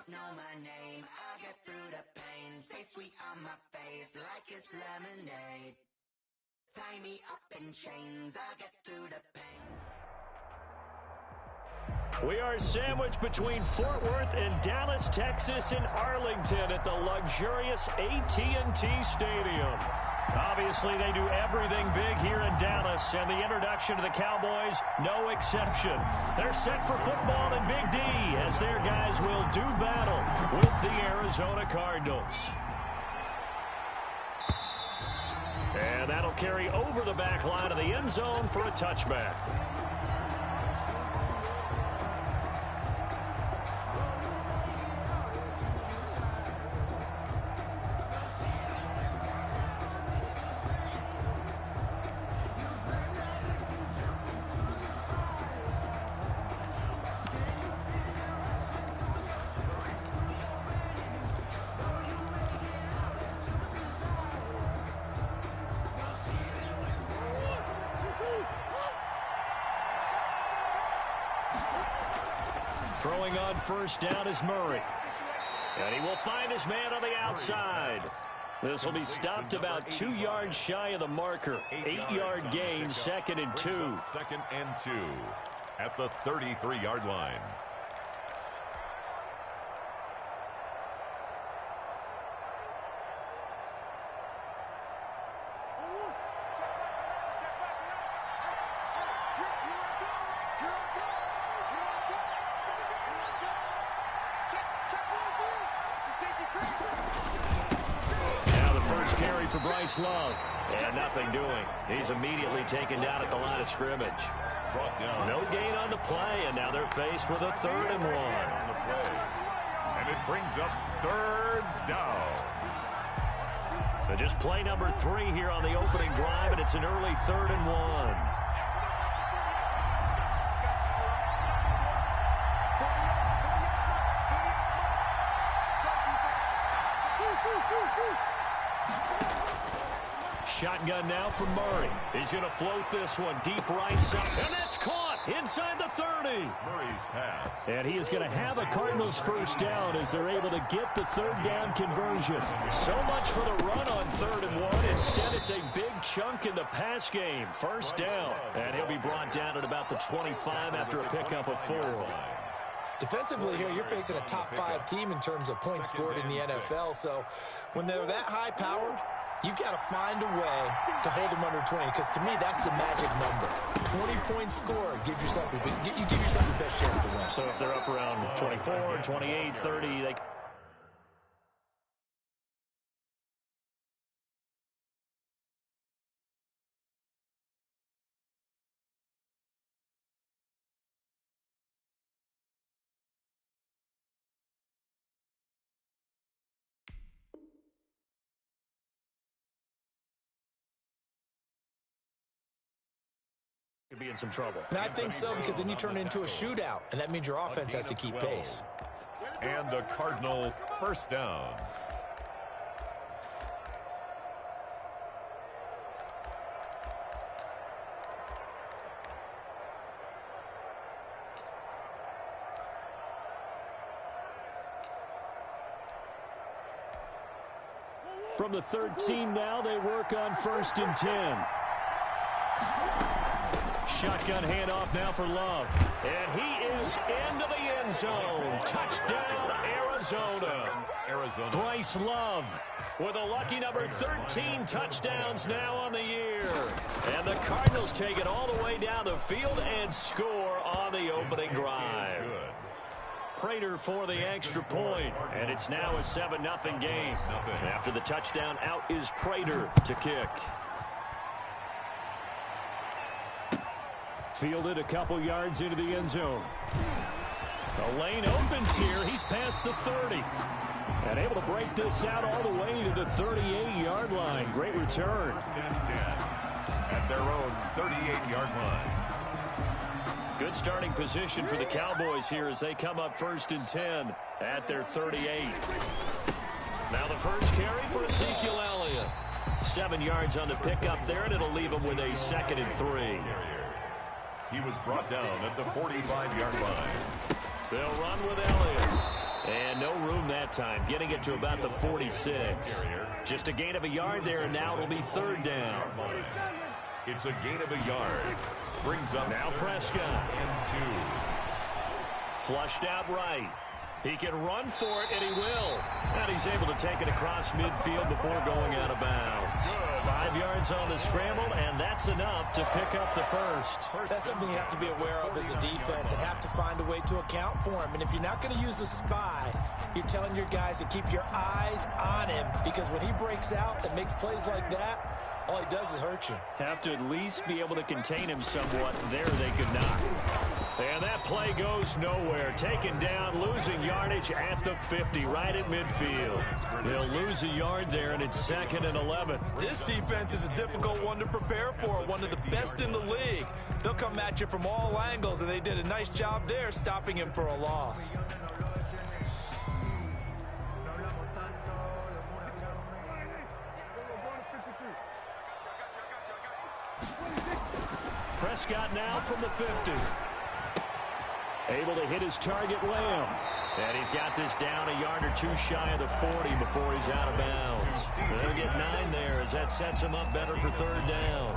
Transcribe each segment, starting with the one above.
don't know my name, I'll get through the pain. Taste sweet on my face like it's lemonade. Tie me up in chains, I'll get through the pain. We are sandwiched between Fort Worth and Dallas, Texas, and Arlington at the luxurious AT&T Stadium. Obviously, they do everything big here in Dallas, and the introduction to the Cowboys, no exception. They're set for football in Big D as their guys will do battle with the Arizona Cardinals. And that'll carry over the back line of the end zone for a touchback. Throwing on first down is Murray. And he will find his man on the outside. This will be stopped about 2 yards shy of the marker. 8-yard gain, 2nd and 2. 2nd and 2 at the 33-yard line. Love, and nothing doing. He's immediately taken down at the line of scrimmage. No gain on the play, and now they're faced with a 3rd and 1. And it brings up 3rd down. But just play number 3 here on the opening drive, and it's an early 3rd and 1. Shotgun now for Murray. He's going to float this one deep right side. And that's caught inside the 30. Murray's pass. And he is going to have a Cardinals first down as they're able to get the 3rd down conversion. So much for the run on 3rd and 1. Instead, it's a big chunk in the pass game. First down. And he'll be brought down at about the 25 after a pickup of 4. Defensively here, you're facing a top 5 team in terms of points scored in the NFL. So when they're that high-powered, you've got to find a way to hold them under 20, because to me, that's the magic number. 20 points scored, you give yourself your best chance to win. So if they're up around 24, 28, 30, they... could be in some trouble. And I think so, because then you turn it into a shootout, and that means your offense has to keep pace. And a Cardinal first down. From the 13 now, they work on 1st and 10. Shotgun handoff now for Love. And he is into the end zone. Touchdown, Arizona. Bryce Love with a lucky number 13 touchdowns now on the year. And the Cardinals take it all the way down the field and score on the opening drive. Prater for the extra point, and it's now a 7-0 game. After the touchdown, out is Prater to kick. Fielded a couple yards into the end zone. The lane opens here. He's past the 30. And able to break this out all the way to the 38-yard line. Great return. At their own 38-yard line. Good starting position for the Cowboys here as they come up 1st and 10 at their 38. Now the first carry for Ezekiel Elliott. 7 yards on the pickup there, and it'll leave him with a 2nd and 3. He was brought down at the 45-yard line. They'll run with Elliott. And no room that time, getting it to about the 46. Just a gain of a yard there, and now it'll be third down. It's a gain of a yard. Brings up now Prescott. And 2. Flushed out right. He can run for it, and he will. And he's able to take it across midfield before going out of bounds. 5 yards on the scramble, and that's enough to pick up the first. That's something you have to be aware of as a defense and have to find a way to account for him. And if you're not going to use a spy, you're telling your guys to keep your eyes on him, because when he breaks out and makes plays like that, all he does is hurt you. Have to at least be able to contain him somewhat. There they could not. And that play goes nowhere. Taken down, losing yardage at the 50, right at midfield. They'll lose a yard there, and it's 2nd and 11. This defense is a difficult one to prepare for, one of the best in the league. They'll come at you from all angles, and they did a nice job there stopping him for a loss. Prescott now from the 50. Able to hit his target, Lamb. And he's got this down a yard or two shy of the 40 before he's out of bounds. They'll get 9 there as that sets him up better for third down.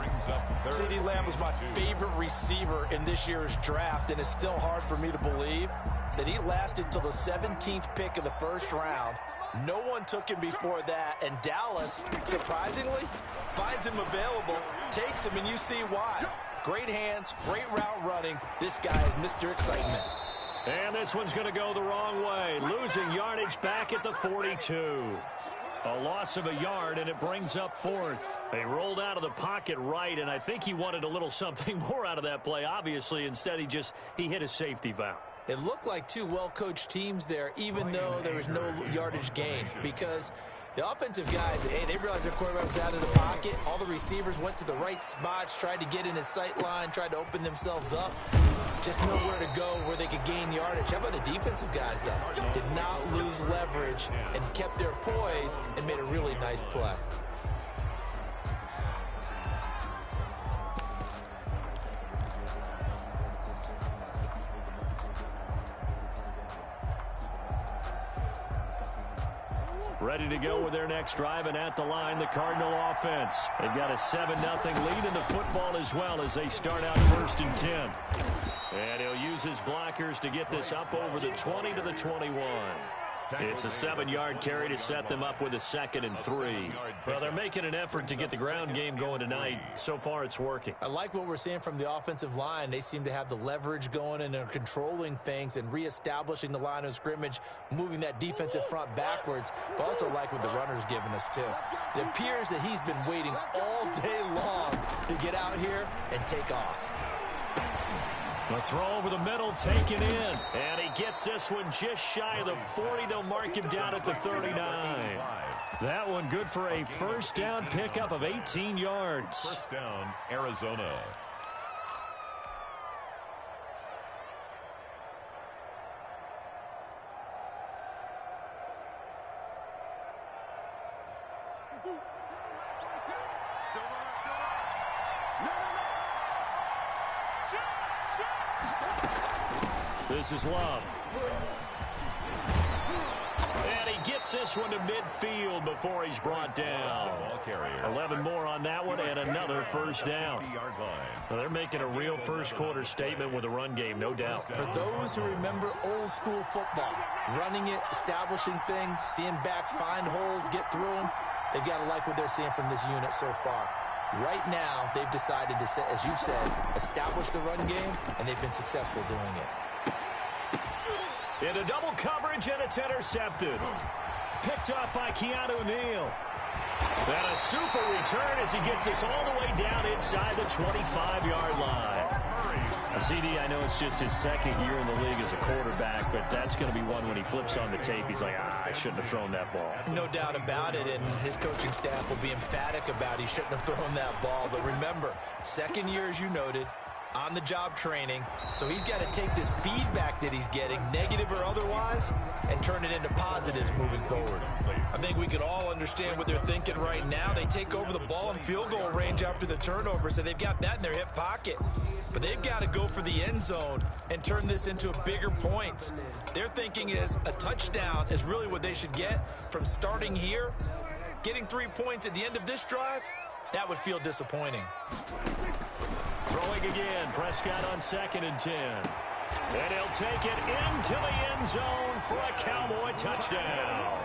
CeeDee Lamb was my favorite receiver in this year's draft, and it's still hard for me to believe that he lasted till the 17th pick of the first round. No one took him before that, and Dallas, surprisingly, finds him available, takes him, and you see why. Great hands, great route running. This guy is Mr. Excitement. And this one's going to go the wrong way. Losing yardage back at the 42. A loss of a yard, and it brings up 4th. They rolled out of the pocket right, and I think he wanted a little something more out of that play. Obviously, instead he hit a safety valve. It looked like two well-coached teams there, even though there was no yardage gain, because the offensive guys, they realized their quarterback was out of the pocket. All the receivers went to the right spots, tried to get in his sight line, tried to open themselves up. Just nowhere to go where they could gain yardage. How about the defensive guys, though? Did not lose leverage and kept their poise and made a really nice play. Ready to go with their next drive, and at the line, the Cardinal offense. They've got a 7-0 lead in the football as well as they start out 1st and 10. And he'll use his blockers to get this up over the 20 to the 21. It's a 7-yard carry to set them up with a 2nd and 3. Well, they're making an effort to get the ground game going tonight. So far, it's working. I like what we're seeing from the offensive line. They seem to have the leverage going, and they're controlling things and reestablishing the line of scrimmage, moving that defensive front backwards. But also like what the runner's giving us, too. It appears that he's been waiting all day long to get out here and take off. A throw over the middle, taken in. And he gets this one just shy of the 40. They'll mark him down at the 39. That one good for a first down pickup of 18 yards. First down, Arizona. This is Love. And he gets this one to midfield before he's brought down. 11 more on that one and another first down. Well, they're making a real first quarter statement with a run game, no doubt. For those who remember old school football, running it, establishing things, seeing backs find holes, get through them, they've got to like what they're seeing from this unit so far. Right now, they've decided to, as you've said, establish the run game, and they've been successful doing it. Into double coverage, and it's intercepted. Picked off by Keanu Neal. And a super return as he gets us all the way down inside the 25-yard line. CD, I know it's just his 2nd year in the league as a quarterback, but that's going to be one when he flips on the tape. He's like, I shouldn't have thrown that ball. No doubt about it, and his coaching staff will be emphatic about he shouldn't have thrown that ball. But remember, 2nd year, as you noted, on-the-job training, so he's got to take this feedback that he's getting, negative or otherwise, and turn it into positives moving forward. I think we can all understand what they're thinking right now. They take over the ball in field goal range after the turnover, so they've got that in their hip pocket. But they've got to go for the end zone and turn this into bigger points. Their thinking is a touchdown is really what they should get from starting here. Getting 3 points at the end of this drive, that would feel disappointing. Throwing again, Prescott on 2nd and 10. And he'll take it into the end zone for a Cowboy touchdown.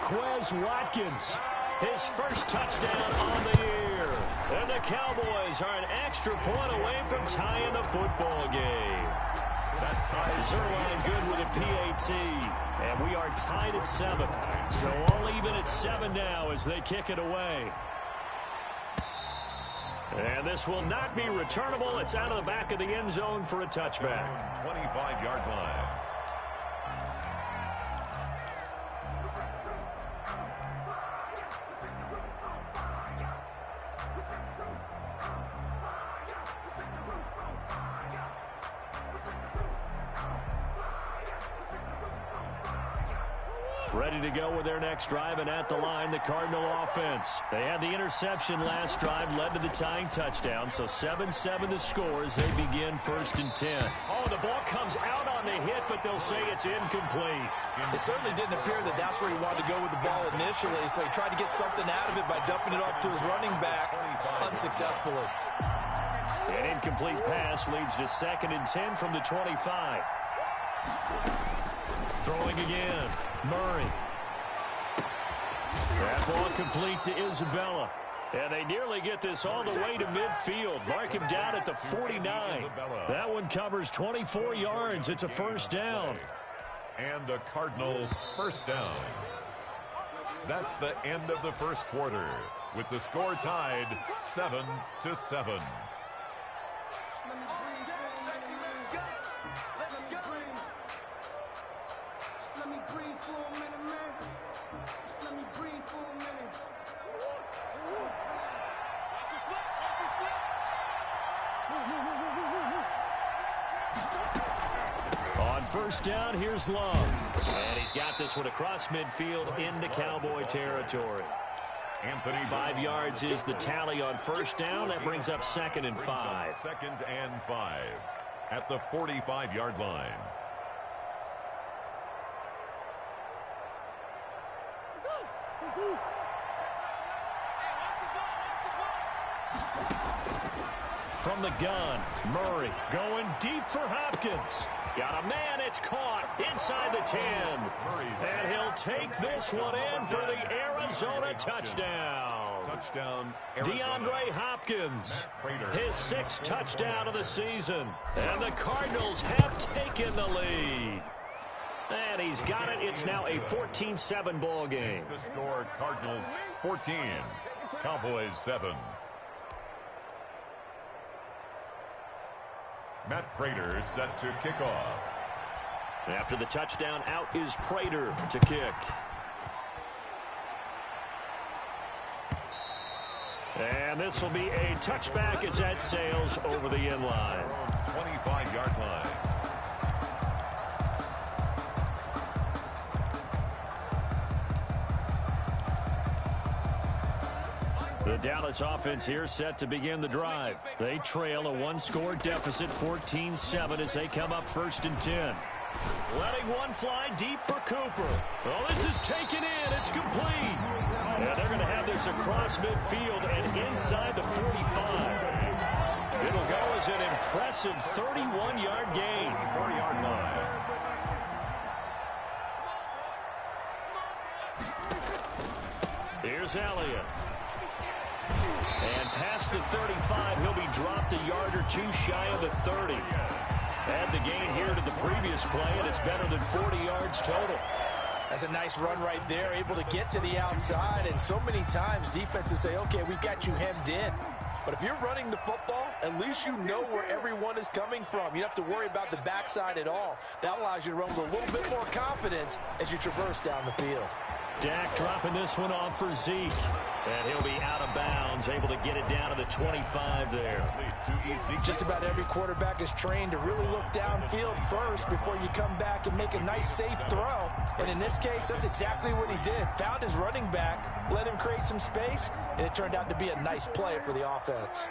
Quez Watkins, his first touchdown on the year. And the Cowboys are an extra point away from tying the football game. Zerline good with a PAT. And we are tied at 7. So all even at 7 now as they kick it away. And this will not be returnable. It's out of the back of the end zone for a touchback. 25-yard line. Ready to go with their next drive, and at the line, the Cardinal offense. They had the interception last drive, led to the tying touchdown, so 7-7 the score as they begin 1st and 10. Oh, the ball comes out on the hit, but they'll say it's incomplete. It certainly didn't appear that that's where he wanted to go with the ball initially, so he tried to get something out of it by dumping it off to his running back unsuccessfully. An incomplete pass leads to 2nd and 10 from the 25. Throwing again, Murray. That ball complete to Isabella. And they nearly get this all the way to midfield. Mark him down at the 49. That one covers 24 yards. It's a first down. And a Cardinal first down. That's the end of the first quarter, with the score tied 7-7. On first down, here's Love. And he's got this one across midfield into Cowboy territory. 5 yards is the tally on first down. That brings up 2nd and 5. 2nd and 5 at the 45-yard line. From the gun, Murray going deep for Hopkins. Got a man, it's caught inside the 10. And he'll take this one in for the Arizona touchdown. Touchdown, DeAndre Hopkins, his 6th touchdown of the season. And the Cardinals have taken the lead. And he's got it. It's now a 14-7 ball game. The score, Cardinals 14, Cowboys 7. Matt Prater set to kick off. After the touchdown, out is Prater to kick. And this will be a touchback as that sails over the end line. 25-yard line. The Dallas offense here set to begin the drive. They trail a 1-score deficit, 14-7, as they come up 1st and 10. Letting one fly deep for Cooper. Oh, this is taken in. It's complete. And they're going to have this across midfield and inside the 45. It'll go as an impressive 31-yard gain. 40-yard line. Here's Elliott. And past the 35, he'll be dropped a yard or two shy of the 30. Add the gain here to the previous play, and it's better than 40 yards total. That's a nice run right there, able to get to the outside. And so many times defenses say, okay, we've got you hemmed in. But if you're running the football, at least you know where everyone is coming from. You don't have to worry about the backside at all. That allows you to run with a little bit more confidence as you traverse down the field. Dak dropping this one off for Zeke. And he'll be out of bounds, able to get it down to the 25 there. Just about every quarterback is trained to really look downfield first before you come back and make a nice, safe throw. And in this case, that's exactly what he did. Found his running back, let him create some space, and it turned out to be a nice play for the offense.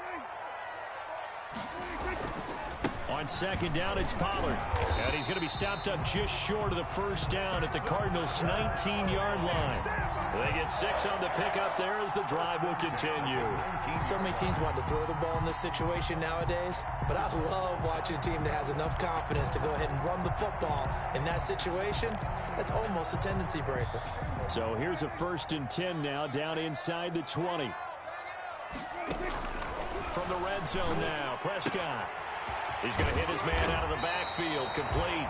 On second down, it's Pollard. And he's going to be stopped up just short of the first down at the Cardinals' 19-yard line. They get 6 on the pickup there as the drive will continue. So many teams want to throw the ball in this situation nowadays, but I love watching a team that has enough confidence to go ahead and run the football. In that situation, that's almost a tendency breaker. So here's a 1st and 10 now, down inside the 20. From the red zone now, Prescott. He's going to hit his man out of the backfield, complete.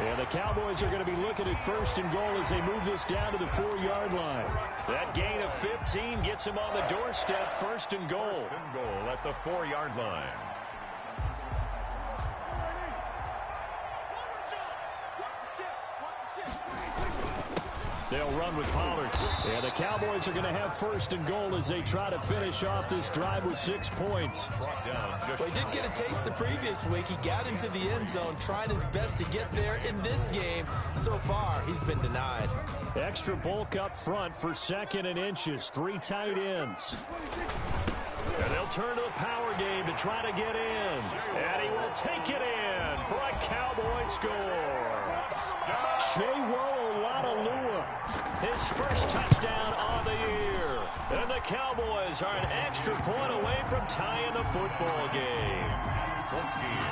And the Cowboys are going to be looking at 1st and goal as they move this down to the 4-yard line. That gain of 15 gets him on the doorstep, 1st and goal. 1st and goal at the 4-yard line. They'll run with Pollard. And the Cowboys are going to have 1st and goal as they try to finish off this drive with 6 points. Well, he did get a taste the previous week. He got into the end zone, trying his best to get there in this game. So far, he's been denied. Extra bulk up front for 2nd and inches. 3 tight ends. And they'll turn to the power game to try to get in. And he will take it in for a Cowboy score. His first touchdown on the year. And the Cowboys are an extra point away from tying the football game.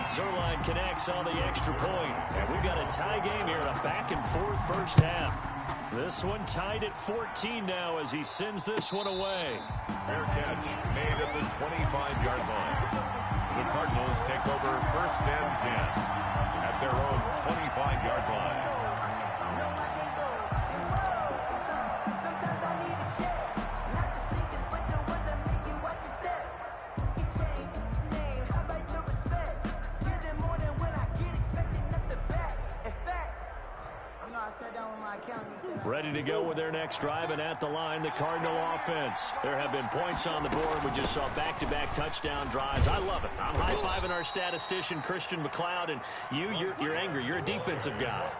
Zerline connects on the extra point. And we've got a tie game here in a back-and-forth first half. This one tied at 14 now as he sends this one away. Fair catch made at the 25-yard line. The Cardinals take over 1st and 10 at their own 25-yard line. Ready to go with their next drive, and at the line, the Cardinal offense. There have been points on the board. We just saw back-to-back touchdown drives. I love it. I'm high-fiving our statistician, Christian McLeod, and you're angry. You're a defensive guy.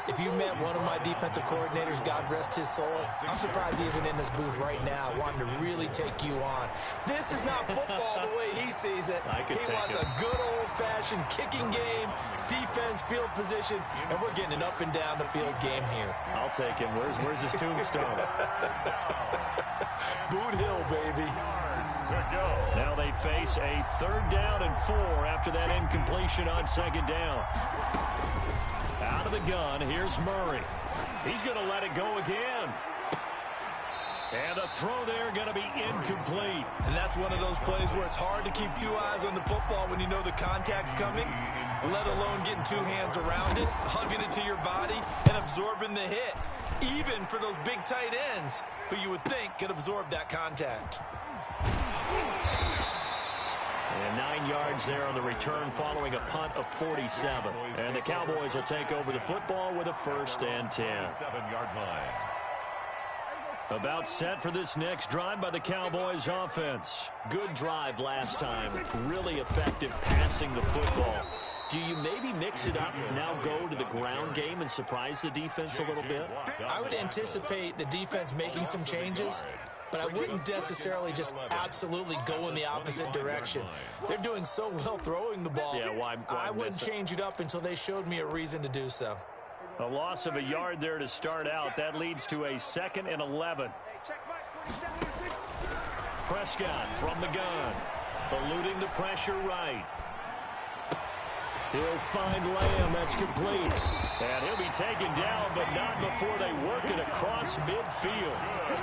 If you met one of my defensive coordinators, God rest his soul, I'm surprised he isn't in this booth right now wanting to really take you on. This is not football the way he sees it. He wants a good old-fashioned kicking game, defense, field position, and we're getting an up-and-down the field game here. I'll take him. Where's his tombstone? Boot Hill, baby. Now they face a 3rd down and 4 after that incompletion on 2nd down. Out of the gun, here's Murray. He's going to let it go again. And the throw there going to be incomplete. And that's one of those plays where it's hard to keep 2 eyes on the football when you know the contact's coming, let alone getting 2 hands around it, hugging it to your body, and absorbing the hit. Even for those big tight ends who you would think could absorb that contact. And 9 yards there on the return following a punt of 47. And the Cowboys will take over the football with a 1st and 10. 7-yard line. About set for this next drive by the Cowboys offense. Good drive last time. Really effective passing the football. Do you maybe mix it up and now go to the ground game and surprise the defense a little bit? I would anticipate the defense making some changes, but I wouldn't necessarily just absolutely go in the opposite direction. They're doing so well throwing the ball. Yeah, why I wouldn't change it up until they showed me a reason to do so. A loss of a yard there to start out. That leads to a 2nd and 11. Prescott from the gun, eluding the pressure right. He'll find Lamb. That's complete. And he'll be taken down, but not before they work it across midfield.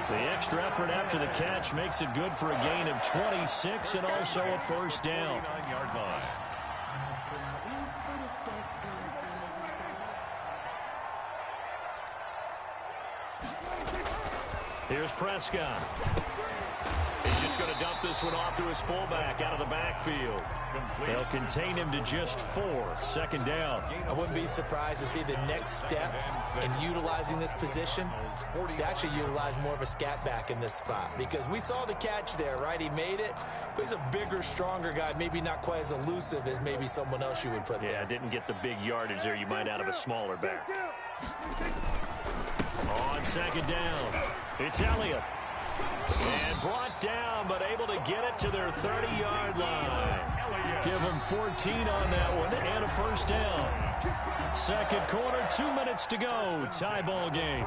The extra effort after the catch makes it good for a gain of 26 and also a 1st down. 9-yard line. Here's Prescott. He's just He's going to dump this one off to his fullback out of the backfield. They'll contain him to just 4. Second down. I wouldn't be surprised to see the next step in utilizing this position is to actually utilize more of a scat back in this spot, because we saw the catch there, right? He made it, but he's a bigger, stronger guy, maybe not quite as elusive as maybe someone else you would put there. Yeah, didn't get the big yardage there you might out of a smaller back. On second down, it's Elliott. And brought down, but able to get it to their 30-yard line. Give them 14 on that one and a first down. Second quarter, 2 minutes to go. Tie ball game.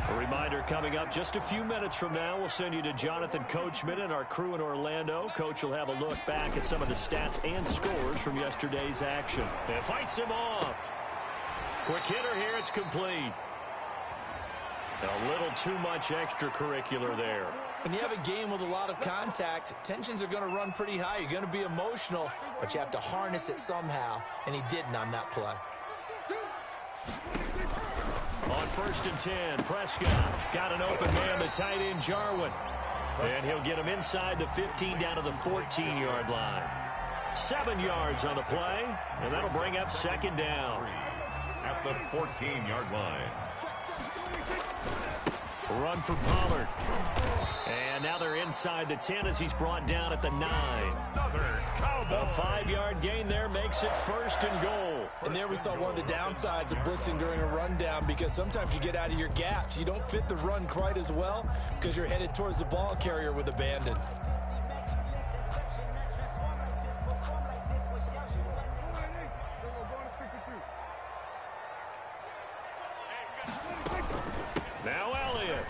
A reminder coming up just a few minutes from now. We'll send you to Jonathan Coachman and our crew in Orlando. Coach will have a look back at some of the stats and scores from yesterday's action. And fights him off. Quick hitter here. It's complete. A little too much extracurricular there. When you have a game with a lot of contact, tensions are going to run pretty high. You're going to be emotional, but you have to harness it somehow, and he didn't on that play. On 1st and 10, Prescott got an open man, the tight end Jarwin. And he'll get him inside the 15 down to the 14-yard line. 7 yards on the play, and that'll bring up second down. At the 14-yard line. Run for Pollard. And now they're inside the 10 as he's brought down at the 9. A 5-yard gain there makes it 1st and goal. And there we saw one of the downsides of blitzing during a rundown, because sometimes you get out of your gaps. You don't fit the run quite as well because you're headed towards the ball carrier with abandon. Now Elliott.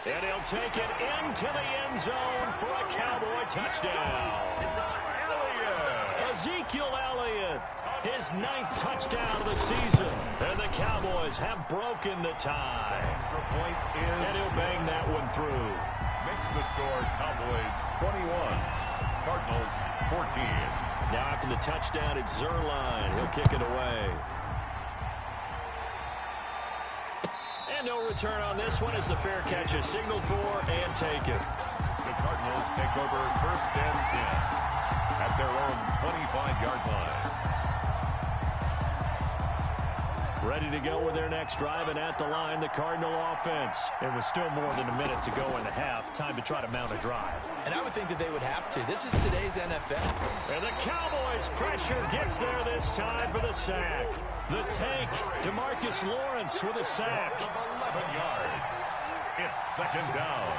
And he'll take it into the end zone for a Cowboy touchdown. Ezekiel Elliott, his 9th touchdown of the season. And the Cowboys have broken the tie. Extra point is. And he'll bang that one through. Makes the score Cowboys 21, Cardinals 14. Now after the touchdown, it's Zerline. He'll kick it away. And no return on this one as the fair catch is signaled for and taken. The Cardinals take over 1st and 10 at their own 25-yard line. Ready to go with their next drive, and at the line, the Cardinal offense. And with still more than a minute to go in the half, time to try to mount a drive. And I would think that they would have to. This is today's NFL. And the Cowboys' pressure gets there this time for the sack. The tank, DeMarcus Lawrence with a sack. 11 yards. It's second down.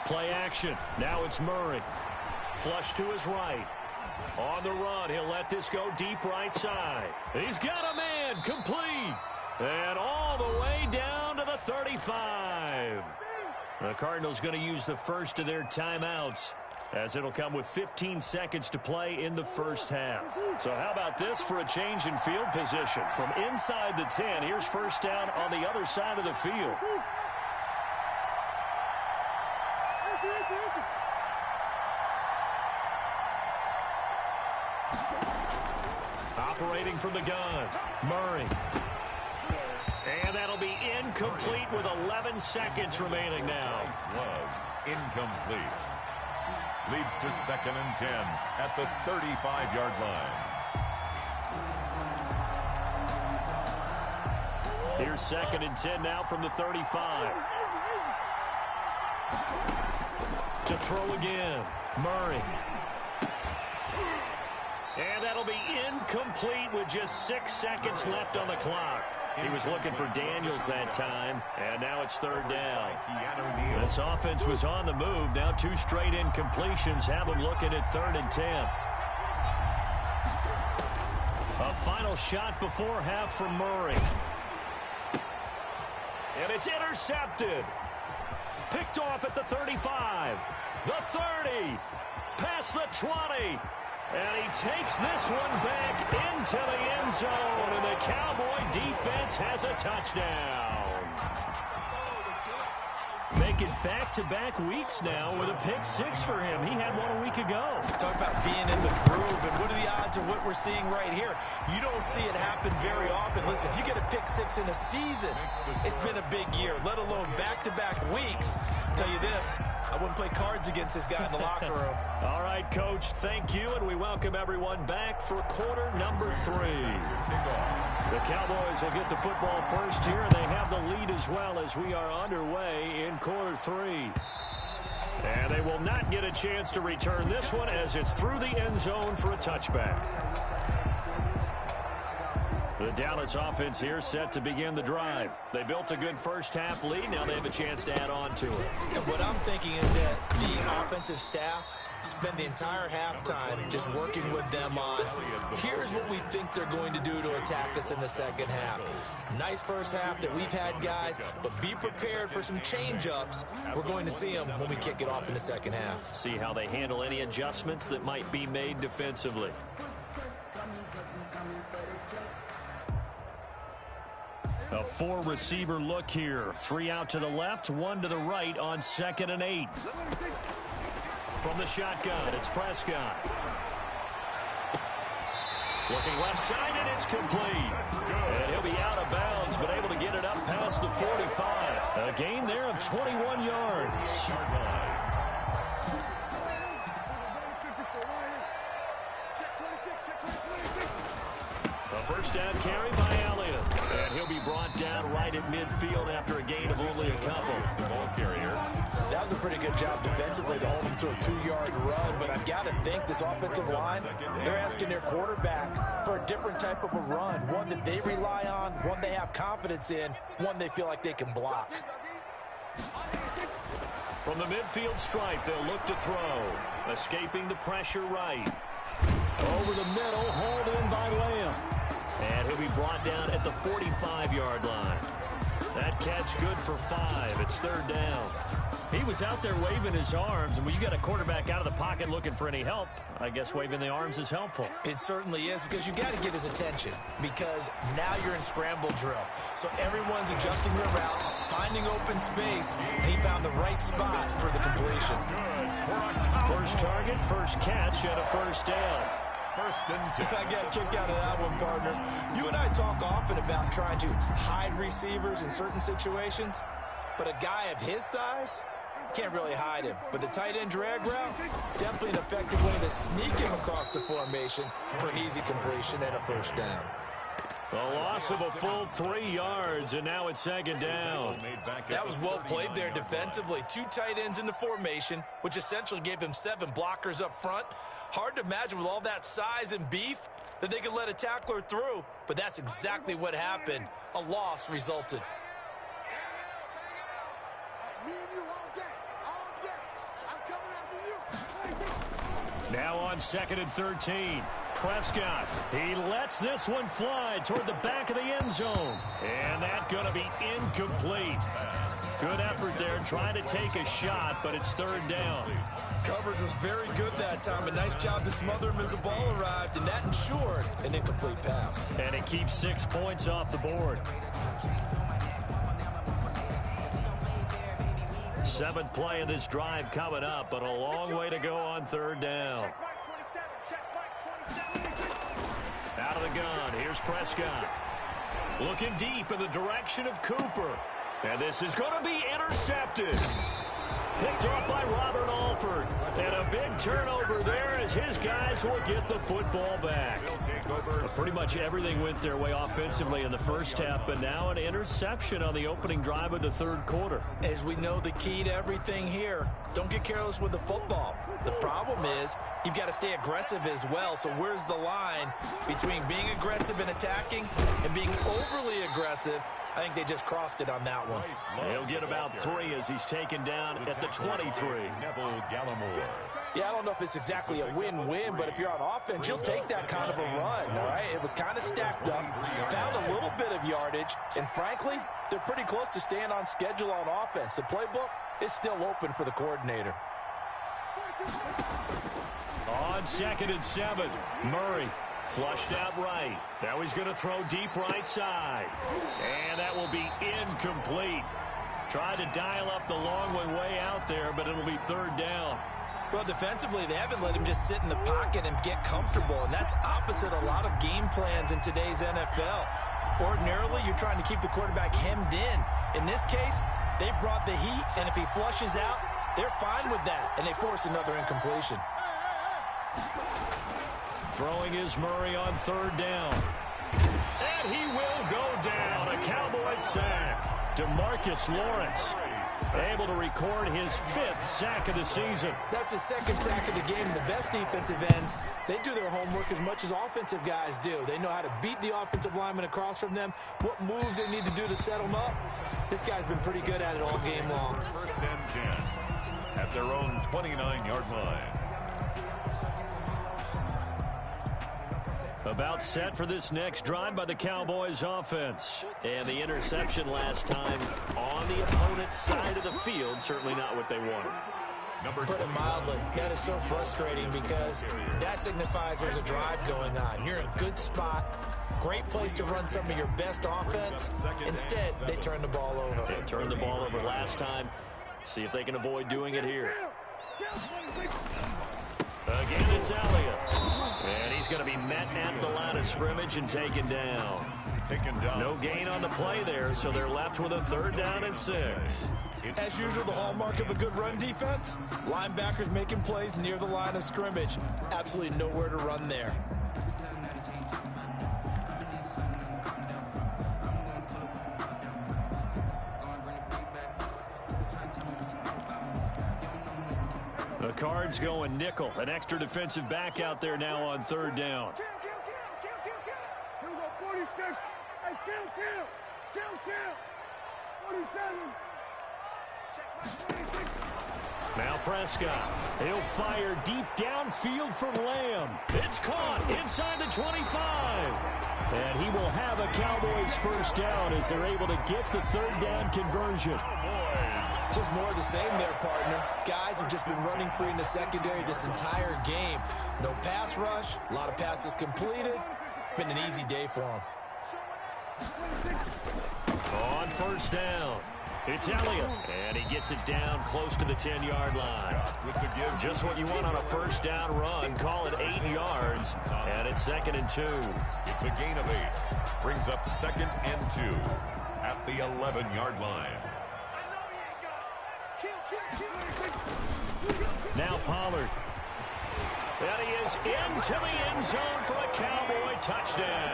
Play action. Now it's Murray. Flush to his right. On the run, he'll let this go deep right side. He's got a man, complete. And all the way down to the 35. The Cardinals going to use the first of their timeouts, as it'll come with 15 seconds to play in the first half. So how about this for a change in field position? From inside the 10, here's first down on the other side of the field. Operating from the gun, Murray. And that'll be incomplete with 11 seconds remaining now. Nice love. Incomplete. Leads to 2nd and 10 at the 35-yard line. Here's 2nd and 10 now from the 35. To throw again, Murray. And that'll be incomplete with just 6 seconds left on the clock. He was looking for Daniels that time, and now it's 3rd down. This offense was on the move. Now 2 straight incompletions have them looking at 3rd and 10. A final shot before half from Murray. And it's intercepted. Picked off at the 35, the 30, past the 20. And he takes this one back into the end zone, and the Cowboy defense has a touchdown. Make it back-to-back weeks now with a pick six for him. He had one a week ago. Talk about being in the groove, and what are the odds of what we're seeing right here? You don't see it happen very often. Listen, if you get a pick six in a season, it's been a big year, let alone back-to-back weeks. I'll tell you this, I wouldn't play cards against this guy in the locker room. All right, Coach, thank you, and we welcome everyone back for quarter number 3. The Cowboys will get the football first here, and they have the lead as well as we are underway in quarter 3. And they will not get a chance to return this one as it's through the end zone for a touchback. The Dallas offense here set to begin the drive. They built a good first-half lead. Now they have a chance to add on to it. And what I'm thinking is that the offensive staff spend the entire halftime just working with them on, here's what we think they're going to do to attack us in the second half. Nice first half that we've had, guys, but be prepared for some change-ups. We're going to see them when we kick it off in the second half. See how they handle any adjustments that might be made defensively. A 4-receiver look here. 3 out to the left, 1 to the right on 2nd and 8. From the shotgun, it's Prescott. Looking left side, and it's complete. And he'll be out of bounds, but able to get it up past the 45. A gain there of 21 yards. A first down carry by Elliott. And he'll be brought down right at midfield after a gain of only a couple. The ball carrier. That was a pretty good job defensively to hold him to a 2-yard run, but I've got to think this offensive line, they're asking their quarterback for a different type of a run, one that they rely on, one they have confidence in, one they feel like they can block. From the midfield stripe, they'll look to throw. Escaping the pressure right. Over the middle, hauled in by Lamb. And he'll be brought down at the 45-yard line. That catch good for 5. It's 3rd down. He was out there waving his arms, and when you got a quarterback out of the pocket looking for any help, I guess waving the arms is helpful. It certainly is, because you got to get his attention, because now you're in scramble drill. So everyone's adjusting their routes, finding open space, and he found the right spot for the completion. First target, first catch, and a first down. First and 10. I got a kick out of that one, partner. You and I talk often about trying to hide receivers in certain situations, but a guy of his size can't really hide him. But the tight end drag route, definitely an effective way to sneak him across the formation for an easy completion and a first down. A loss of a full 3 yards, and now it's 2nd down. That was well played there defensively. 2 tight ends in the formation, which essentially gave him 7 blockers up front. Hard to imagine with all that size and beef that they could let a tackler through, but that's exactly what happened. A loss resulted. Now on 2nd and 13. Prescott, he lets this one fly toward the back of the end zone. And that's going to be incomplete. Good effort there trying to take a shot, but it's 3rd down. Coverage was very good that time. A nice job to smother him as the ball arrived, and that ensured an incomplete pass. And it keeps 6 points off the board. 7th play of this drive coming up, but a long way to go on 3rd down. Out of the gun, here's Prescott. Looking deep in the direction of Cooper. And this is going to be intercepted. Picked off by Robert Alford. And a big turnover there as his guys will get the football back. But pretty much everything went their way offensively in the first half, but now an interception on the opening drive of the 3rd quarter. As we know, the key to everything here, don't get careless with the football. The problem is you've got to stay aggressive as well. So where's the line between being aggressive and attacking and being overly aggressive? I think they just crossed it on that one. He'll get about 3 as he's taken down at the 23. Neville Gallimore. Yeah, I don't know if it's exactly a win-win, but if you're on offense, you'll take that kind of a run, all right? It was kind of stacked up, found a little bit of yardage, and frankly, they're pretty close to staying on schedule on offense. The playbook is still open for the coordinator. On 2nd and 7, Murray flushed out right. Now he's going to throw deep right side. And that will be incomplete. Tried to dial up the long way out there, but it'll be third down. Well, defensively, they haven't let him just sit in the pocket and get comfortable, and that's opposite a lot of game plans in today's NFL. Ordinarily, you're trying to keep the quarterback hemmed in. In this case, they brought the heat, and if he flushes out, they're fine with that, and they force another incompletion. Throwing is Murray on third down. And he will go down. A Cowboys sack. DeMarcus Lawrence able to record his 5th sack of the season. That's his 2nd sack of the game. The best defensive ends, they do their homework as much as offensive guys do. They know how to beat the offensive lineman across from them, what moves they need to do to set them up. This guy's been pretty good at it all game long. First and 10 at their own 29-yard line. About set for this next drive by the Cowboys offense. And the interception last time on the opponent's side of the field, certainly not what they wanted. Put it mildly, that is so frustrating because that signifies there's a drive going on. You're in a good spot, great place to run some of your best offense. Instead, they turn the ball over. They turned the ball over last time. See if they can avoid doing it here. Again, it's Elliott. And he's going to be met at the line of scrimmage and taken down. No gain on the play there, so they're left with a 3rd down and 6. As usual, the hallmark of a good run defense, linebackers making plays near the line of scrimmage. Absolutely nowhere to run there. The Cards going nickel. An extra defensive back out there now on 3rd down. Now Prescott. He'll fire deep downfield for Lamb. It's caught inside the 25. And he will have a Cowboys 1st down as they're able to get the 3rd down conversion. Just more of the same there, partner. Guys have just been running free in the secondary this entire game. No pass rush, a lot of passes completed. Been an easy day for them. On 1st down, it's Elliott. And he gets it down close to the 10-yard line. Just what you want on a 1st down run. Call it 8 yards. And it's 2nd and 2. It's a gain of 8. Brings up 2nd and 2 at the 11-yard line. Now Pollard. And he is into the end zone for a Cowboy touchdown.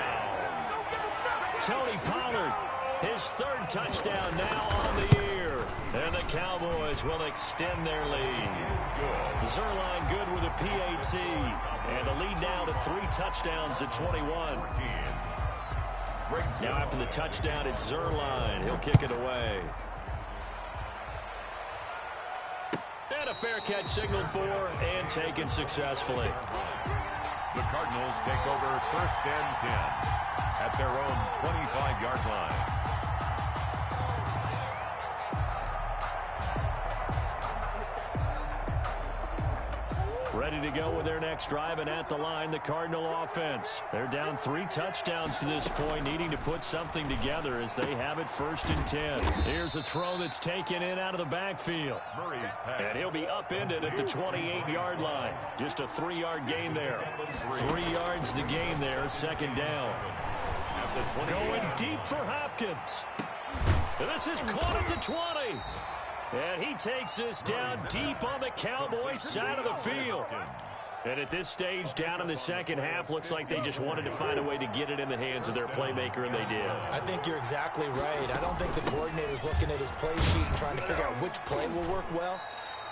Tony Pollard, his 3rd touchdown now on the year. And the Cowboys will extend their lead. Zerline good with a PAT. And the lead now to 3 touchdowns at 21. Now after the touchdown, it's Zerline. He'll kick it away. And a fair catch signaled for and taken successfully. The Cardinals take over 1st and 10 at their own 25-yard line. Ready to go with their next drive, and at the line, the Cardinal offense. They're down 3 touchdowns to this point, needing to put something together as they have it 1st and 10. Here's a throw that's taken in out of the backfield. And he'll be upended at the 28-yard line. Just a 3-yard gain there. 3 yards the gain there, 2nd down. Going deep for Hopkins. And this is caught at the 20. And he takes this down deep on the Cowboys side of the field. And at this stage, down in the second half, looks like they just wanted to find a way to get it in the hands of their playmaker, and they did. I think you're exactly right. I don't think the coordinator's looking at his play sheet and trying to figure out which play will work well.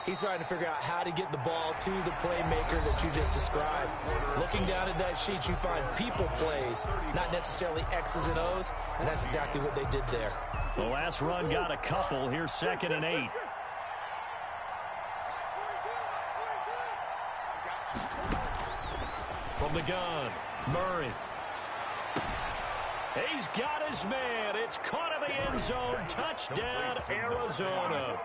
He's trying to figure out how to get the ball to the playmaker that you just described. Looking down at that sheet, you find people plays, not necessarily X's and O's, and that's exactly what they did there. The last run got a couple. Here's 2nd and 8. From the gun, Murray. He's got his man. It's caught in the end zone. Touchdown, Arizona.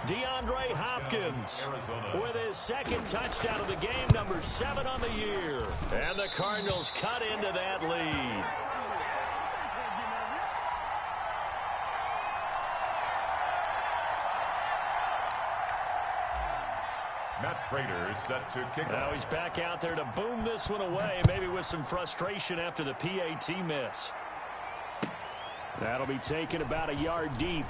DeAndre Hopkins with his 2nd touchdown of the game, number 7 on the year. And the Cardinals cut into that lead. Matt Prater set to kick Now off. he's back out there to boom this one away, maybe with some frustration after the PAT miss. That'll be taken about a yard deep.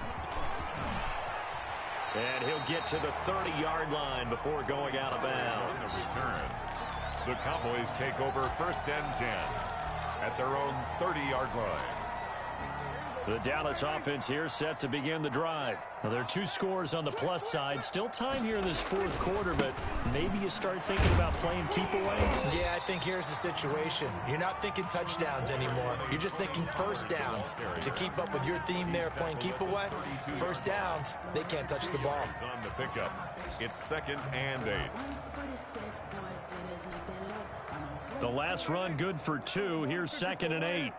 And he'll get to the 30-yard line before going out of bounds. On the return, the Cowboys take over 1st and 10 at their own 30-yard line. The Dallas offense here set to begin the drive. Now, there are 2 scores on the plus side. Still time here in this 4th quarter, but maybe you start thinking about playing keep away. Yeah, I think here's the situation. You're not thinking touchdowns anymore. You're just thinking first downs. To keep up with your theme there, playing keep away, first downs, they can't touch the ball. On the pickup, it's 2nd and 8. The last run good for 2. Here's 2nd and 8.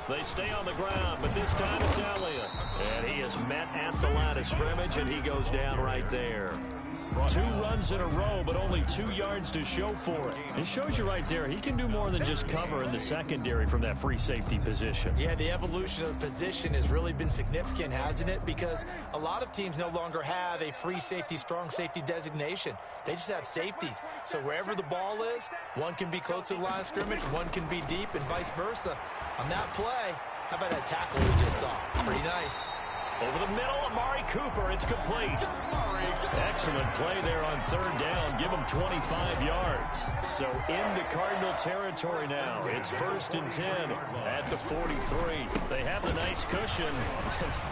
They stay on the ground, but this time it's Elliott. And he is met at the line of scrimmage, and he goes down right there. 2 runs in a row, but only 2 yards to show for it. It shows you right there, he can do more than just cover in the secondary from that free safety position. Yeah, the evolution of the position has really been significant, hasn't it? Because a lot of teams no longer have a free safety, strong safety designation. They just have safeties. So wherever the ball is, one can be close to the line of scrimmage, one can be deep, and vice versa. On that play, how about that tackle we just saw? Pretty nice. Over the middle, Amari Cooper. It's complete. Excellent play there on 3rd down. Give him 25 yards. So into Cardinal territory now. It's 1st and 10 at the 43. They have the nice cushion.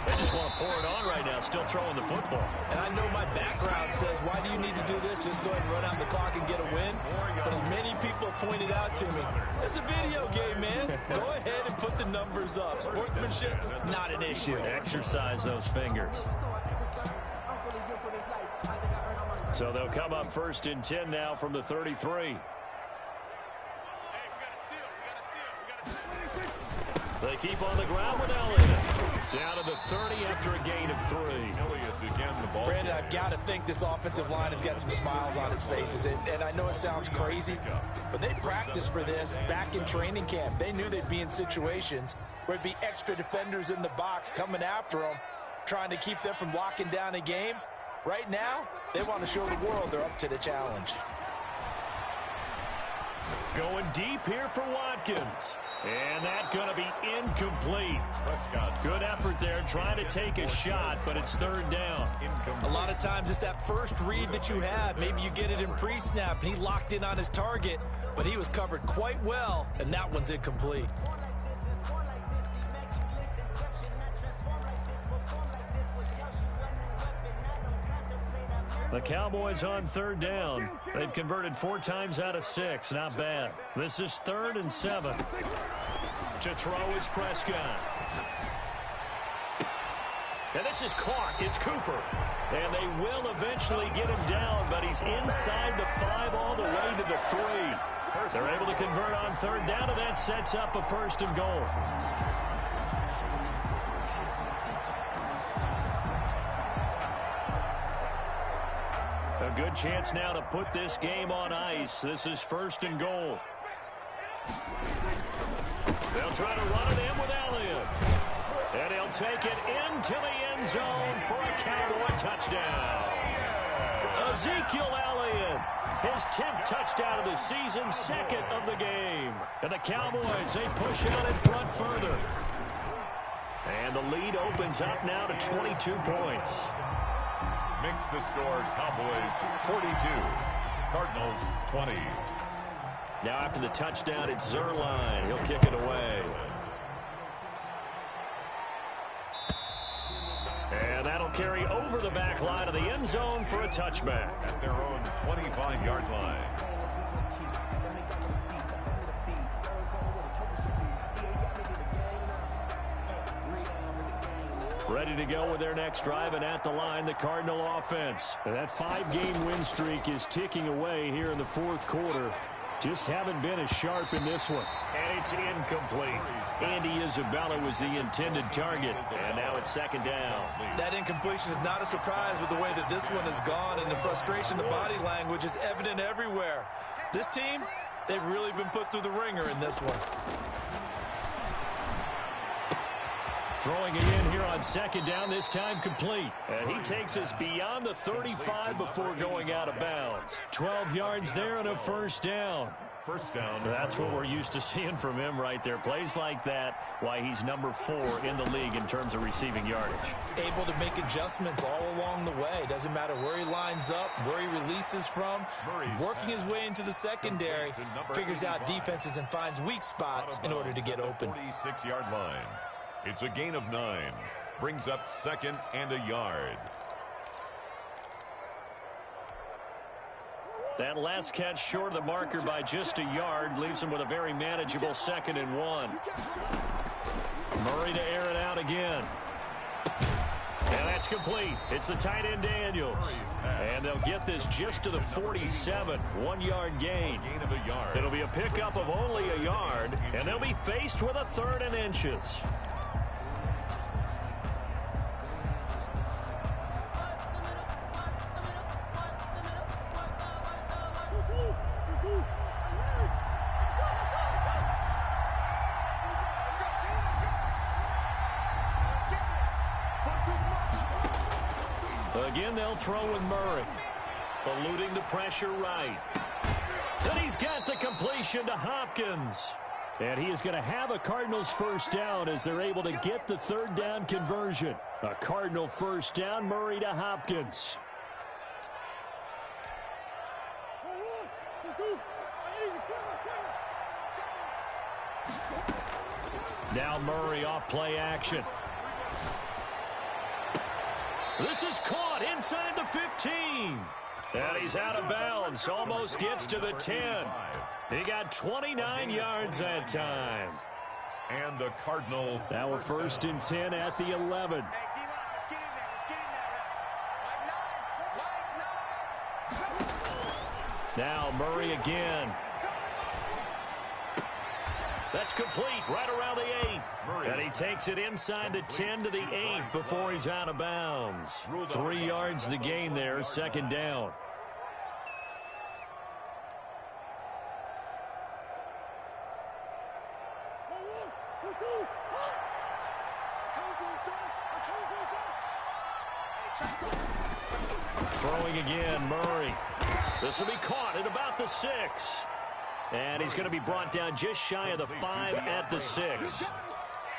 They just want to pour it on right now, still throwing the football. And I know my background says, why do you need to do this? Just go ahead and run out the clock and get a win. But as many people pointed out to me, it's a video game, man. Go ahead and put the numbers up. Sportsmanship, not an issue. Exercise those fingers. So they'll come up 1st and 10 now from the 33. They keep on the ground with Elliott. Down to the 30 after a gain of 3. Elliott again, the ball. Brandon, I've got to think this offensive line has got some smiles on its faces. And I know it sounds crazy, but they practiced for this back in training camp. They knew they'd be in situations where it'd be extra defenders in the box coming after them, trying to keep them from locking down a game. Right now, they want to show the world they're up to the challenge. Going deep here for Watkins. And that's going to be incomplete. Prescott. Good effort there, trying to take a shot, but it's 3rd down. A lot of times it's that first read that you have. Maybe you get it in pre-snap, and he locked in on his target, but he was covered quite well, and that one's incomplete. The Cowboys on 3rd down. They've converted 4 times out of 6. Not bad. This is 3rd and 7. To throw is Prescott. And this is caught. It's Cooper. And they will eventually get him down, but he's inside the 5 all the way to the 3. They're able to convert on 3rd down, and that sets up a 1st and goal. A good chance now to put this game on ice. This is 1st and goal. They'll try to run it in with Elliott. And he'll take it into the end zone for a Cowboy touchdown. Ezekiel Elliott, his 10th touchdown of the season, 2nd of the game. And the Cowboys, they push out in front further. And the lead opens up now to 22 points. Makes the score Cowboys 42, Cardinals 20. Now after the touchdown, it's Zerline. He'll kick it away. And that'll carry over the back line of the end zone for a touchback. At their own 25-yard line. Ready to go with their next drive, and at the line, the Cardinal offense. And that 5-game win streak is ticking away here in the 4th quarter. Just haven't been as sharp in this one. And it's incomplete. Andy Isabella was the intended target, and now it's 2nd down. That incompletion is not a surprise with the way that this one has gone, and the frustration, the body language is evident everywhere. This team, they've really been put through the ringer in this one. Throwing again here on second down, this time complete. And he takes us beyond the 35 before going out of bounds. 12 yards there and a first down. First down. That's what we're used to seeing from him right there. Plays like that, why he's number 4 in the league in terms of receiving yardage. Able to make adjustments all along the way. Doesn't matter where he lines up, where he releases from. Working his way into the secondary. Figures out defenses and finds weak spots in order to get open. 46-yard line. It's a gain of 9. Brings up second and a yard. That last catch short of the marker by just a yard leaves him with a very manageable 2nd and 1. Murray to air it out again. And that's complete. It's the tight end Daniels. And they'll get this just to the 47. 1-yard gain. Gain of a yard. It'll be a pickup of only a yard, and they'll be faced with a 3rd and inches. Again, they'll throw with Murray. Eluding the pressure right. Then he's got the completion to Hopkins. And he is going to have a Cardinals first down as they're able to get the 3rd down conversion. A Cardinal first down, Murray to Hopkins. Now Murray off play action. This is caught inside the 15. And he's out of bounds. Almost gets to the 10. He got 29 yards that time. And the Cardinal. Now we're 1st and 10 at the 11. Now Murray again. That's complete right around the 8. And he takes it inside the 10 to the 8 before he's out of bounds. 3 yards the gain there, 2nd down. Throwing again, Murray. This will be caught at about the 6. And he's going to be brought down just shy of the 5 at the 6.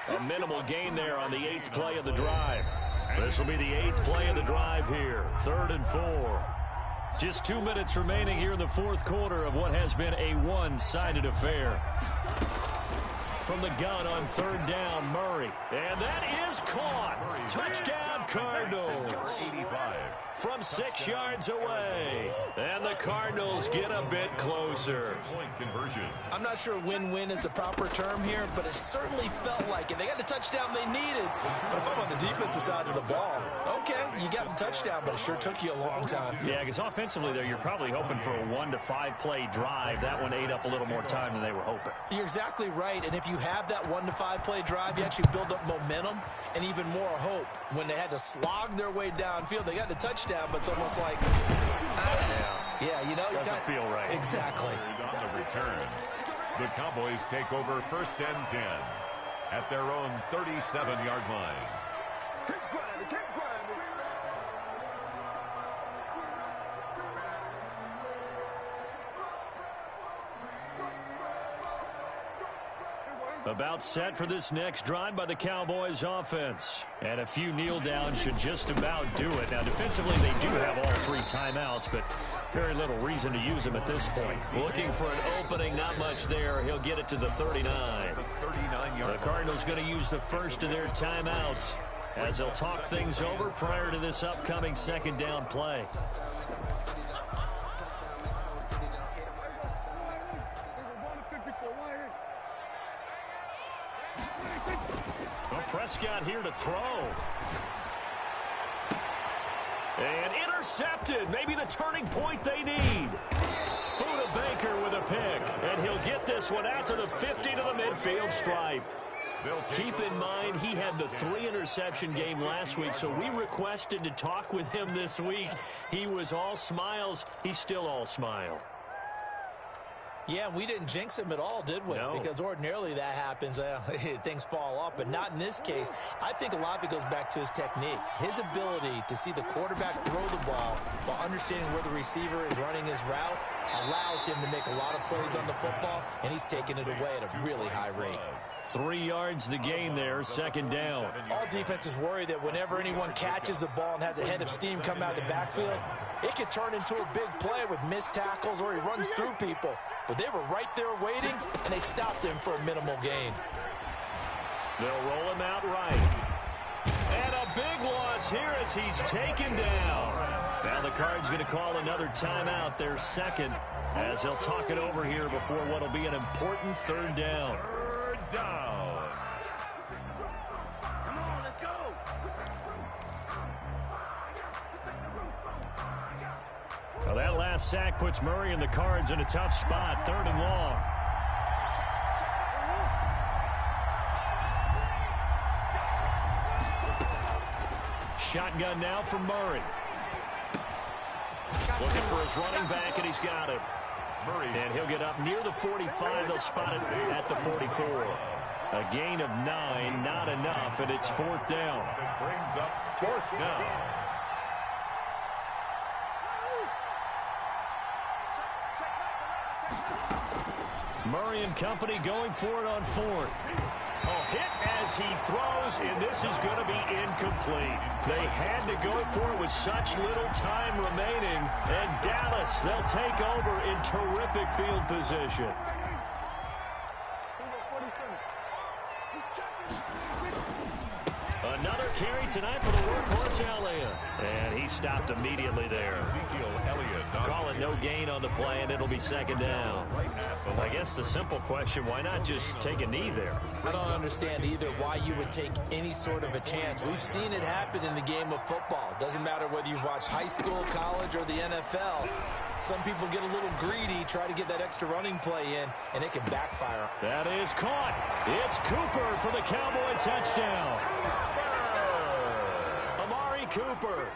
A minimal gain there on the 8th play of the drive. This will be the 8th play of the drive here. 3rd and 4. Just 2 minutes remaining here in the 4th quarter of what has been a one-sided affair. From the gun on 3rd down, Murray. And that is caught. Touchdown, Cardinals. 85. From 6 yards away. And the Cardinals get a bit closer. Point conversion. I'm not sure win-win is the proper term here, but it certainly felt like it. They got the touchdown they needed. But if I'm on the defensive side of the ball, okay, you got the touchdown, but it sure took you a long time. Yeah, because offensively there, you're probably hoping for a 1 to 5 play drive. That one ate up a little more time than they were hoping. You're exactly right, and if you have that 1 to 5 play drive, you actually build up momentum and even more hope. When they had to slog their way downfield, they got the touchdown, but it's almost like, yeah, you know, doesn't feel right. Exactly. On the return, the Cowboys take over 1st and 10 at their own 37-yard line. About set for this next drive by the Cowboys offense. And a few kneel downs should just about do it. Now, defensively, they do have all 3 timeouts, but very little reason to use them at this point. Looking for an opening, not much there. He'll get it to the 39. The Cardinals going to use the first of their timeouts as they'll talk things over prior to this upcoming 2nd down play. Prescott here to throw. And intercepted. Maybe the turning point they need. Buda Baker with a pick. And he'll get this one out to the 50 to the midfield stripe. Keep in mind, he had the 3-interception game last week, so we requested to talk with him this week. He was all smiles. He's still all smile. Yeah, we didn't jinx him at all, did we? No. Because ordinarily that happens, things fall off, but not in this case. I think a lot of it goes back to his technique. His ability to see the quarterback throw the ball while understanding where the receiver is running his route allows him to make a lot of plays on the football, and he's taking it away at a really high rate. 3 yards the gain there, second down. All defenses worry that whenever anyone catches the ball and has a head of steam come out of the backfield, it could turn into a big play with missed tackles or he runs through people. But they were right there waiting, and they stopped him for a minimal gain. They'll roll him out right. And a big loss here as he's taken down. Now the Cards going to call another timeout, their second, as they'll talk it over here before what will be an important third down. Third down. Come on, let's go. Well, that last sack puts Murray and the Cards in a tough spot, 3rd and long. Shotgun now from Murray. Looking for his running back, and he's got it. Murray. And he'll get up near the 45. They'll spot it at the 44. A gain of 9, not enough, and it's 4th down. It brings up 4th down. Murray and company going for it on 4th. Oh, hit as he throws, and this is going to be incomplete. They had to go for it with such little time remaining, and Dallas, they'll take over in terrific field position. Another carry tonight for the workhorse Elliott. And he stopped immediately there. Ezekiel Elliott. Call it no gain on the play, and it'll be second down. I guess the simple question, why not just take a knee there? I don't understand either why you would take any sort of a chance. We've seen it happen in the game of football. Doesn't matter whether you've watched high school, college, or the NFL. Some people get a little greedy, try to get that extra running play in, and it can backfire. That is caught. It's Cooper for the Cowboy touchdown. Amari Cooper,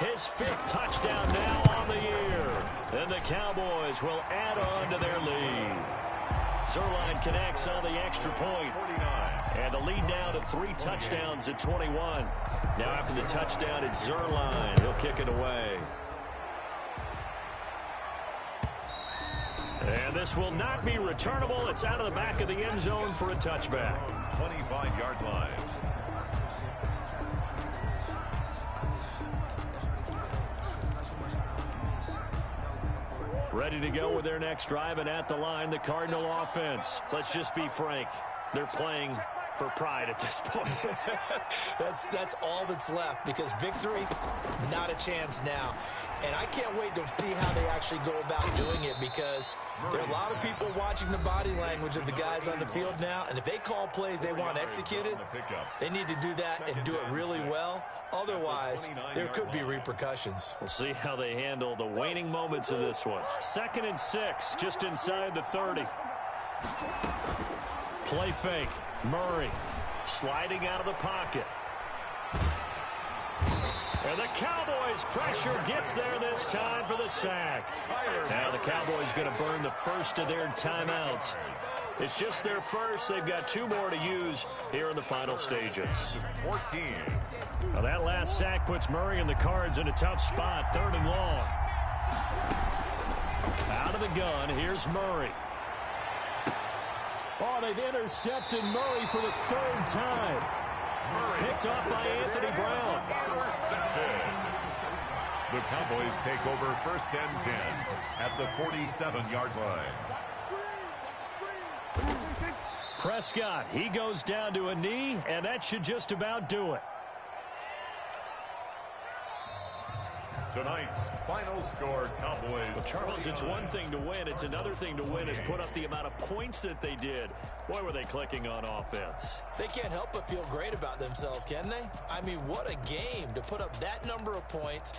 his 5th touchdown now on the year. And the Cowboys will add on to their lead. Zerline connects on the extra point. 49. And the lead now to 3 touchdowns at 21. Now after the touchdown, it's Zerline. He'll kick it away. And this will not be returnable. It's out of the back of the end zone for a touchback. 25-yard line. Ready to go with their next drive, and at the line, the Cardinal offense. Let's just be frank. They're playing for pride at this point. That's all that's left, because victory, not a chance now. And I can't wait to see how they actually go about doing it, because there are a lot of people watching the body language of the guys on the field now, and if they call plays they want executed, they need to do that and do it really well. Otherwise, there could be repercussions. We'll see how they handle the waning moments of this one. 2nd and 6, just inside the 30. Play fake. Murray sliding out of the pocket. And the Cowboys' pressure gets there this time for the sack. Now the Cowboys going to burn the first of their timeouts. It's just their first. They've got 2 more to use here in the final stages. 14. Now that last sack puts Murray and the Cards in a tough spot. 3rd and long. Out of the gun, here's Murray. Oh, they've intercepted Murray for the 3rd time. Picked off by Anthony Brown. The Cowboys take over 1st and 10 at the 47-yard line. Prescott, he goes down to a knee, and that should just about do it. Tonight's final score, Cowboys. Well, Charles, it's one thing to win. It's another thing to win and put up the amount of points that they did. Boy, were they clicking on offense. They can't help but feel great about themselves, can they? I mean, what a game to put up that number of points.